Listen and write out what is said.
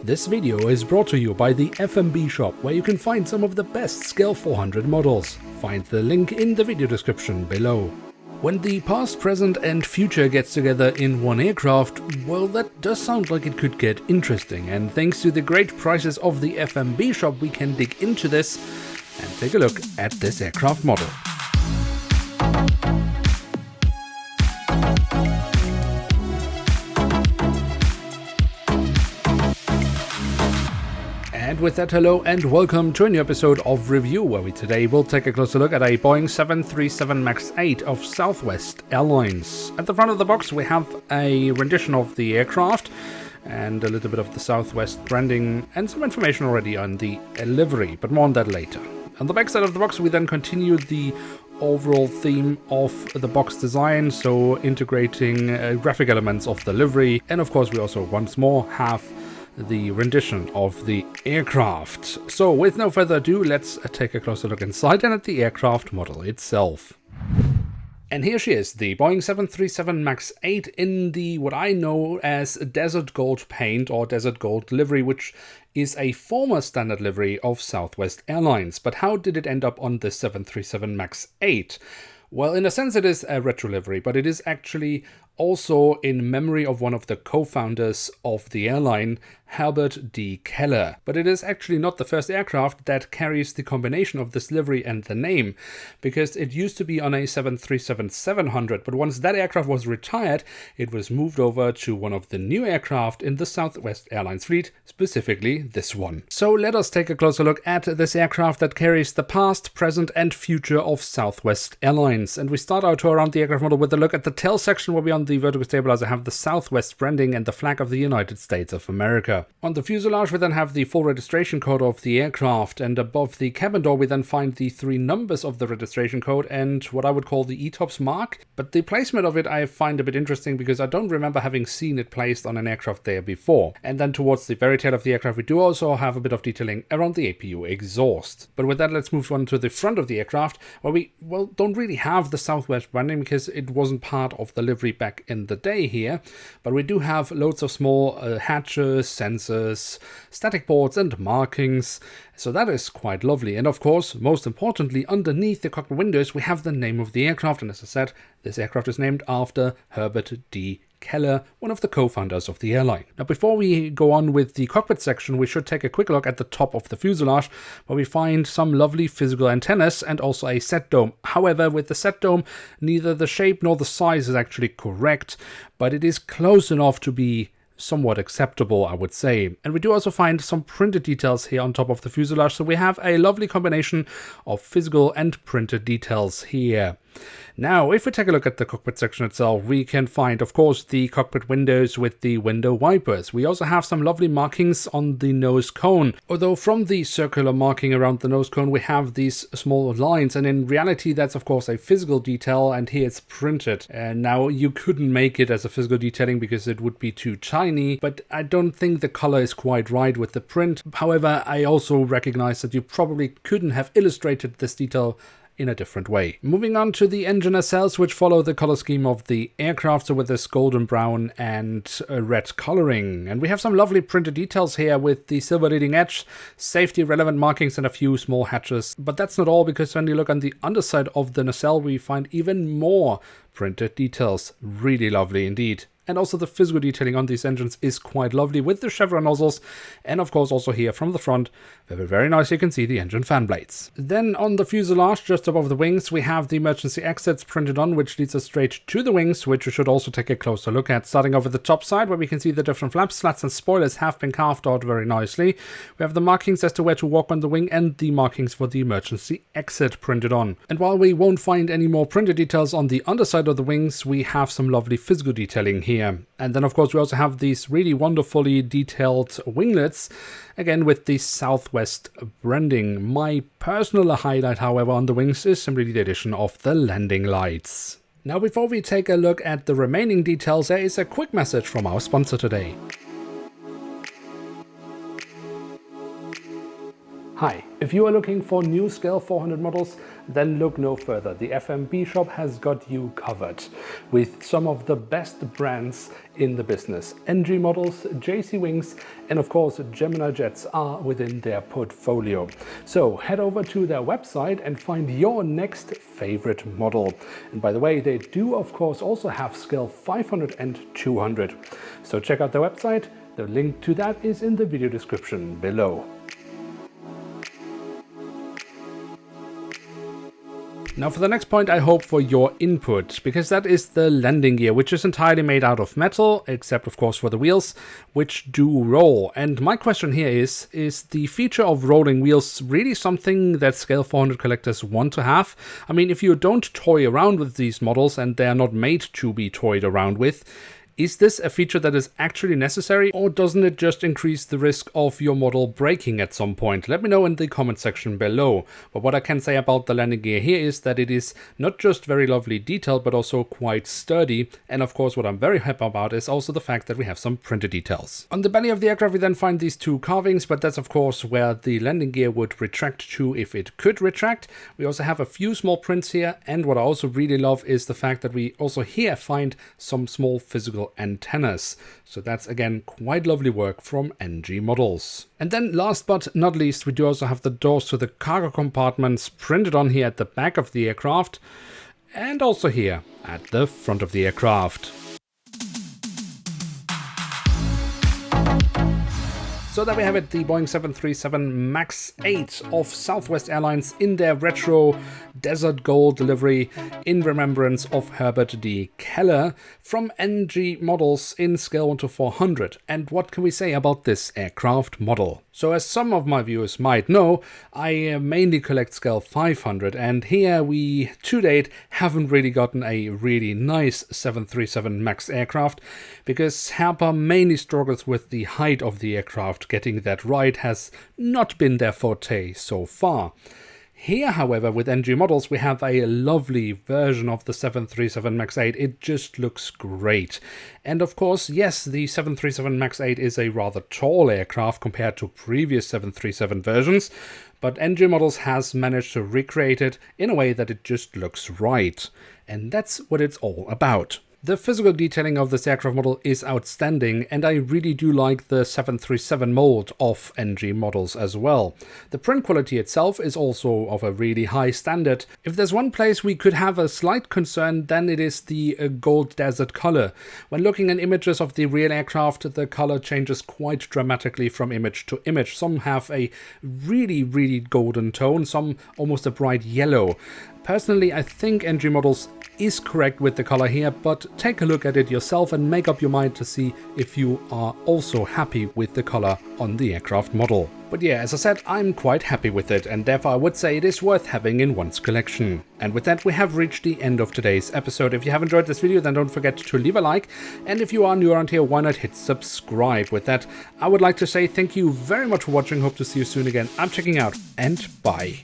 This video is brought to you by the FMB shop, where you can find some of the best Scale 400 models. Find the link in the video description below. When the past, present and future gets together in one aircraft, well, that does sound like it could get interesting, and thanks to the great prices of the FMB shop we can dig into this and take a look at this aircraft model. And with that, hello and welcome to a new episode of Review, where we today will take a closer look at a Boeing 737MAX8 of Southwest Airlines. At the front of the box we have a rendition of the aircraft and a little bit of the Southwest branding and some information already on the livery, but more on that later. On the back side of the box we then continue the overall theme of the box design, so integrating graphic elements of the livery, and of course we also once more have the rendition of the aircraft. So with no further ado, let's take a closer look inside and at the aircraft model itself. And here she is, the Boeing 737MAX8 in the what I know as desert gold paint or desert gold livery, which is a former standard livery of Southwest Airlines. But how did it end up on the 737MAX8? Well, in a sense it is a retro livery, but it is actually also in memory of one of the co-founders of the airline, Herbert D. Keller. But it is actually not the first aircraft that carries the combination of this livery and the name, because it used to be on a 737-700, but once that aircraft was retired, it was moved over to one of the new aircraft in the Southwest Airlines fleet, specifically this one. So let us take a closer look at this aircraft that carries the past, present and future of Southwest Airlines. And we start our tour around the aircraft model with a look at the tail section, where we on the vertical stabilizer have the Southwest branding and the flag of the United States of America. On the fuselage we then have the full registration code of the aircraft, and above the cabin door we then find the three numbers of the registration code and what I would call the ETOPS mark. But the placement of it I find a bit interesting, because I don't remember having seen it placed on an aircraft there before. And then towards the very tail of the aircraft we do also have a bit of detailing around the APU exhaust. But with that, let's move on to the front of the aircraft, where we, well, don't really have the Southwest branding because it wasn't part of the livery back in the day here, but we do have loads of small hatches, sensors, static boards and markings, so that is quite lovely. And of course, most importantly, underneath the cockpit windows we have the name of the aircraft, and as I said, this aircraft is named after Herbert D. Keller, one of the co-founders of the airline. Now, before we go on with the cockpit section, we should take a quick look at the top of the fuselage, where we find some lovely physical antennas and also a set dome. However, with the set dome, neither the shape nor the size is actually correct, but it is close enough to be somewhat acceptable, I would say. And we do also find some printed details here on top of the fuselage, so we have a lovely combination of physical and printed details here. Now, if we take a look at the cockpit section itself, we can find, of course, the cockpit windows with the window wipers. We also have some lovely markings on the nose cone, although from the circular marking around the nose cone we have these small lines, and in reality that's of course a physical detail, and here it's printed. And now you couldn't make it as a physical detailing because it would be too tiny, but I don't think the color is quite right with the print. However, I also recognize that you probably couldn't have illustrated this detail in a different way. Moving on to the engine nacelles, which follow the color scheme of the aircraft, so with this golden brown and red coloring. And we have some lovely printed details here with the silver leading edge, safety relevant markings and a few small hatches. But that's not all, because when you look on the underside of the nacelle we find even more printed details. Really lovely indeed. And also the physical detailing on these engines is quite lovely, with the chevron nozzles, and of course also here from the front, very nice, you can see the engine fan blades. Then on the fuselage, just above the wings, we have the emergency exits printed on, which leads us straight to the wings, which we should also take a closer look at. Starting over the top side, where we can see the different flaps, slats and spoilers have been carved out very nicely. We have the markings as to where to walk on the wing and the markings for the emergency exit printed on. And while we won't find any more printed details on the underside of the wings, we have some lovely physical detailing here. And then of course we also have these really wonderfully detailed winglets, again with the Southwest branding. My personal highlight, however, on the wings is simply the addition of the landing lights. Now, before we take a look at the remaining details, there is a quick message from our sponsor today. Hi, if you are looking for new Scale 400 models, then look no further. The FMB shop has got you covered with some of the best brands in the business. NG models, JC Wings, and of course Gemini Jets are within their portfolio. So head over to their website and find your next favorite model. And by the way, they do of course also have Scale 500 and 200. So check out their website. The link to that is in the video description below. Now for the next point, I hope for your input, because that is the landing gear, which is entirely made out of metal, except of course for the wheels, which do roll. And my question here is the feature of rolling wheels really something that Scale 400 collectors want to have? I mean, if you don't toy around with these models and they are not made to be toyed around with, is this a feature that is actually necessary, or doesn't it just increase the risk of your model breaking at some point? Let me know in the comment section below. But what I can say about the landing gear here is that it is not just very lovely detailed, but also quite sturdy. And of course, what I'm very happy about is also the fact that we have some printed details. On the belly of the aircraft, we then find these two carvings, but that's of course where the landing gear would retract to if it could retract. We also have a few small prints here, and what I also really love is the fact that we also here find some small physical antennas. So that's again quite lovely work from NG models. And then last but not least, we do also have the doors to the cargo compartments printed on here at the back of the aircraft, and also here at the front of the aircraft. So there we have it, the Boeing 737 MAX 8 of Southwest Airlines in their retro desert gold livery in remembrance of Herbert D. Keller from NG models in scale 1 to 400. And what can we say about this aircraft model? So as some of my viewers might know, I mainly collect scale 500, and here we to date haven't really gotten a really nice 737 MAX aircraft, because Herpa mainly struggles with the height of the aircraft. Getting that right has not been their forte so far. Here, however, with NG models, we have a lovely version of the 737 MAX 8. It just looks great. And of course, yes, the 737 MAX 8 is a rather tall aircraft compared to previous 737 versions, but NG models has managed to recreate it in a way that it just looks right. And that's what it's all about. The physical detailing of this aircraft model is outstanding, and I really do like the 737 mold of NG models as well. The print quality itself is also of a really high standard. If there's one place we could have a slight concern, then it is the gold desert color. When looking at images of the real aircraft, the color changes quite dramatically from image to image. Some have a really golden tone, some almost a bright yellow. Personally, I think NG models is correct with the color here, but take a look at it yourself and make up your mind to see if you are also happy with the color on the aircraft model. But yeah, as I said, I'm quite happy with it, and therefore I would say it is worth having in one's collection. And with that, we have reached the end of today's episode. If you have enjoyed this video, then don't forget to leave a like, and if you are new around here, why not hit subscribe? With that, I would like to say thank you very much for watching, hope to see you soon again. I'm checking out, and bye.